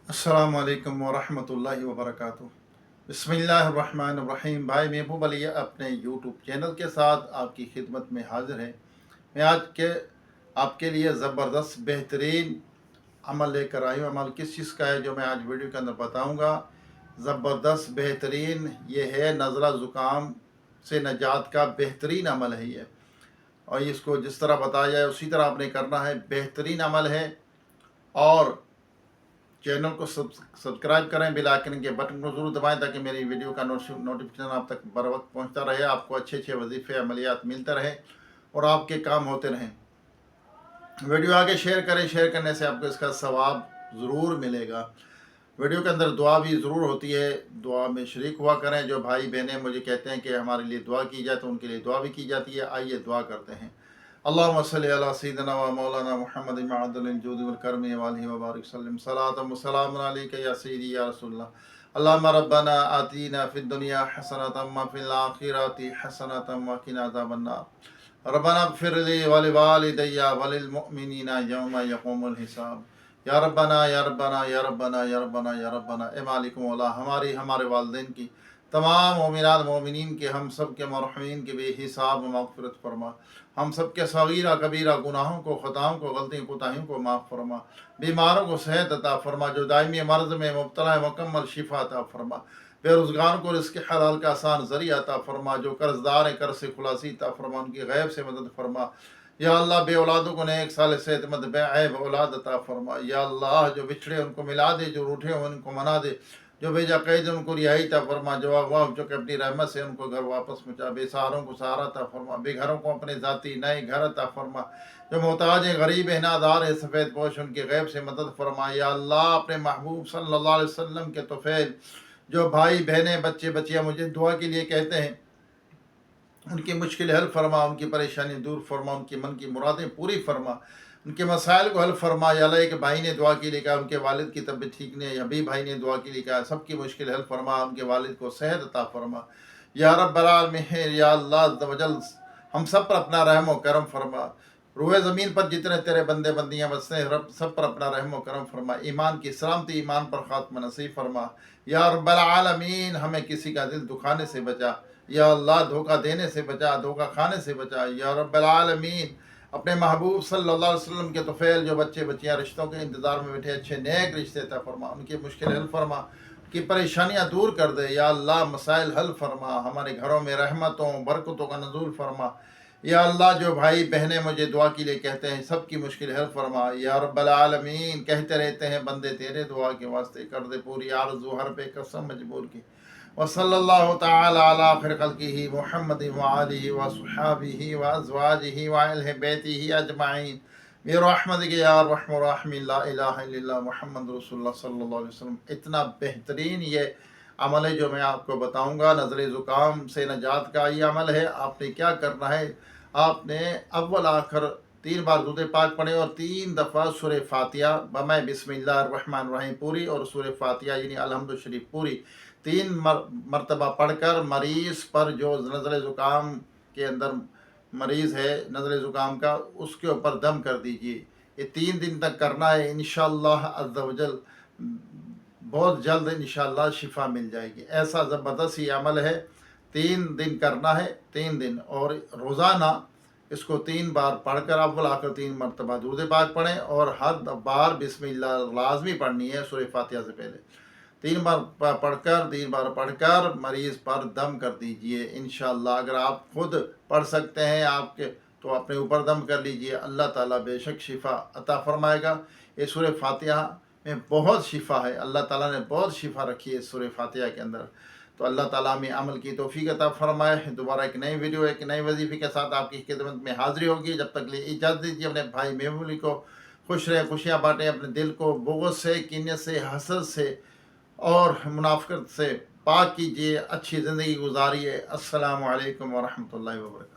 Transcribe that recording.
अस्सलामु अलैकुम वरहमतुल्लाहि वबरकातुहू। बिस्मिल्लाहिर्रहमानिर्रहीम। भाई महबूब अली अपने यूट्यूब चैनल के साथ आपकी खिदमत में हाजिर है। मैं आज के आपके लिए ज़बरदस्त बेहतरीन अमल लेकर आई हूँ। अमल किस चीज़ का है जो मैं आज वीडियो के अंदर बताऊँगा। ज़बरदस्त बेहतरीन ये है, नज़ला ज़ुकाम से निजात का बेहतरीन अमल है ये, और इसको जिस तरह बताया जाए उसी तरह आपने करना है। बेहतरीन अमल है। और चैनल को सब्सक्राइब करें, बेल आइकन के बटन को ज़रूर दबाएं ताकि मेरी वीडियो का नोटिफिकेशन आप तक बर वक्त पहुँचता रहे, आपको अच्छे अच्छे वजीफ़े अमलियात मिलते रहे और आपके काम होते रहें। वीडियो आगे शेयर करें, शेयर करने से आपको इसका सवाब ज़रूर मिलेगा। वीडियो के अंदर दुआ भी ज़रूर होती है, दुआ में शरीक हुआ करें। जो भाई बहनें मुझे कहते हैं कि हमारे लिए दुआ की जाए तो उनके लिए दुआ भी की जाती है। आइए दुआ करते हैं। अल्लाहुम्मा सल्लि अला सय्यिदिना व मौलाना मुहम्मद मअदल जुद वल करम व आलिहि व बारिक सल्लम सलातम व सलामुन अलैका या सय्यदी या रसूलल्लाह। अल्लाहुम्मा रब्बना आतीना फिद दुनिया हसनतम व फिल आखिरति हसनतम व क़िना अज़ाबन नार। रब्बना इग़फिर ली व लिवालिदैया व लिल मुअमिनीना यौमा यक़ूमुल हिसाब। या रब्बना या रब्बना या रब्बना या रब्बना या रब्बना। ए मालिक मौला, हमारे वालिदैन की, तमाम मोमिनात मोमिनीन के, हम सब के मरहूमीन के बेहिसाब मग़फ़िरत फरमा। हम सब के सगीरा कबीरा गुनाहों को, ख़ताओं को, गलतियों कोताहियों को माफ़ फरमा। बीमारों को सेहत अता फरमा। जो दायमी मर्ज़ में मुब्तला है मुकम्मल शिफा अता फरमा। बेरोज़गार को रिज़्क़ हलाल का आसान ज़रिया अता फरमा। जो कर्ज़दार है कर्ज़ से खुलासी अता फरमा, उनकी गैब से मदद फरमा। या अल्लाह, बे औलादों को नेक साल सेहतमंद बेऐब औलाद अता फरमा। या अल्लाह, जो बिछड़े उनको मिला दे, जो रूठे हो उनको मना दे, जो बेजा कैद उनको रिहाई अता फरमा। जो अगवा हो चुके अपनी रहमत से उनको घर वापस पहुँचा। बेसहारों को सहारा अता फरमा। बेघरों को अपने ज़ाती नए घर अता फरमा। जो मोहताज है, गरीब है, नादार है, सफ़ेद पोश, उनकी गैब से मदद फरमा। या अल्लाह, अपने महबूब सल्लल्लाहु अलैहि वसल्लम के तोफ़ैल जो भाई बहनें बच्चे बच्चियाँ मुझे दुआ के लिए कहते हैं, उनकी मुश्किल हल फरमा, उनकी परेशानी दूर फरमा, उनकी मन की मुरादें पूरी फरमा, उनके मसाइल को हल फरमा। या अल्लाह, एक भाई ने दुआ के लिए कहा, उनके वालिद की तबीयत ठीक नहीं है, अभी भाई ने दुआ के लिए कहा, सबकी मुश्किल हल फरमा, उनके वालिद को सेहत अता फरमा। या रब्बल आलमीन, या अल्लाह अज़्ज़ व जल, हम सब पर अपना रहम व करम फरमा। रूए ज़मीन पर जितने तेरे बंदे बंदियाँ बसते हैं, रब सब पर अपना रहम व करम फरमा। ईमान की सलामती, ईमान पर खात्मा नसीब फरमा। या रब्बल आलमीन, हमें किसी का दिल दुखाने से बचा। या अल्लाह, धोखा देने से बचा, धोखा खाने से बचा। या रब्बल आलमीन, अपने महबूब सल्लल्लाहु अलैहि वसल्लम के तोफ़ैल जो बच्चे बच्चियाँ रिश्तों के इंतज़ार में बैठे, अच्छे नेक रिश्ते अता फरमा, उनकी मुश्किल हल फरमा, उनकी परेशानियाँ दूर कर दे। या अल्लाह, मसाइल हल फरमा, हमारे घरों में रहमतों बरकतों का नज़ूल फरमा। या अल्लाह, जो भाई बहनें मुझे दुआ के लिए कहते हैं, सबकी मुश्किल हल फरमा। या रब्बल आलमीन, कहते रहते हैं बंदे तेरे, दुआ के वास्ते कर दे पूरी आरज़ू हर बेकसम मजबूर की। वसल्लल्लाहु तआला अला खैर खल्क़िही मुहम्मद व आलिहि व अस्हाबिही व अज़वाजिही व अहले बैतिही अजमाइन बिरहमतिक या अरहमर राहिमीन। ला इलाहा इल्लल्लाह मुहम्मद रसूलुल्लाह सल्लल्लाहु अलैहि वसल्लम। इतना बेहतरीन ये अमल है जो मैं आपको बताऊंगा। नज़ले ज़ुकाम से निजात का ये अमल है। आपने क्या करना है, आपने अव्वल आखिर 3 बार दूध पाक पढ़े और 3 दफ़ा सूरह फातिहा बमै बिस्मिल्लाहिर्रहमानिर्रहीम पूरी, और सूरह फातिहा यानी अलहम्दु शरीफ पूरी 3 मरतबा पढ़कर मरीज़ पर, जो नज़ले ज़ुकाम के अंदर मरीज़ है नज़ले ज़ुकाम का, उसके ऊपर दम कर दीजिए। ये 3 दिन तक करना है। इंशाअल्लाह अज़्ज़ व जल बहुत जल्द इंशाअल्लाह शिफा मिल जाएगी। ऐसा ज़बरदस्त ये अमल है। 3 दिन करना है, 3 दिन, और रोज़ाना इसको 3 बार पढ़कर अव्वल आखिर 3 मरतबा दुरूद पाक पढ़ें, और हर बार बिस्मिल्लाह लाजमी पढ़नी है सूरह फातिहा से पहले। 3 बार पढ़कर मरीज़ पर दम कर दीजिए इंशाअल्लाह। अगर आप खुद पढ़ सकते हैं आपके, तो अपने ऊपर दम कर लीजिए, अल्लाह ताला बेशक शिफा अता फरमाएगा। ये सूरह फातिहा में बहुत शिफा है, अल्लाह ताला ने बहुत शिफा रखी है सूरह फातिहा के अंदर। तो अल्लाह ताला में अमल की तौफीक अता फरमाए। दोबारा एक नई वीडियो, एक नए वजीफ़े के साथ आपकी खिदमत में हाज़िरी होगी। जब तक लिए इजाज़त दीजिए। अपने भाई महबूब को खुश रहे, खुशियाँ बाँटें, अपने दिल को बुग़्ज़ से, किन्ने से, हसद से और मुनाफ़िक़त से पाक कीजिए, अच्छी ज़िंदगी गुजारिए। अस्सलामु अलैकुम व रहमतुल्लाहि व बरकातहू।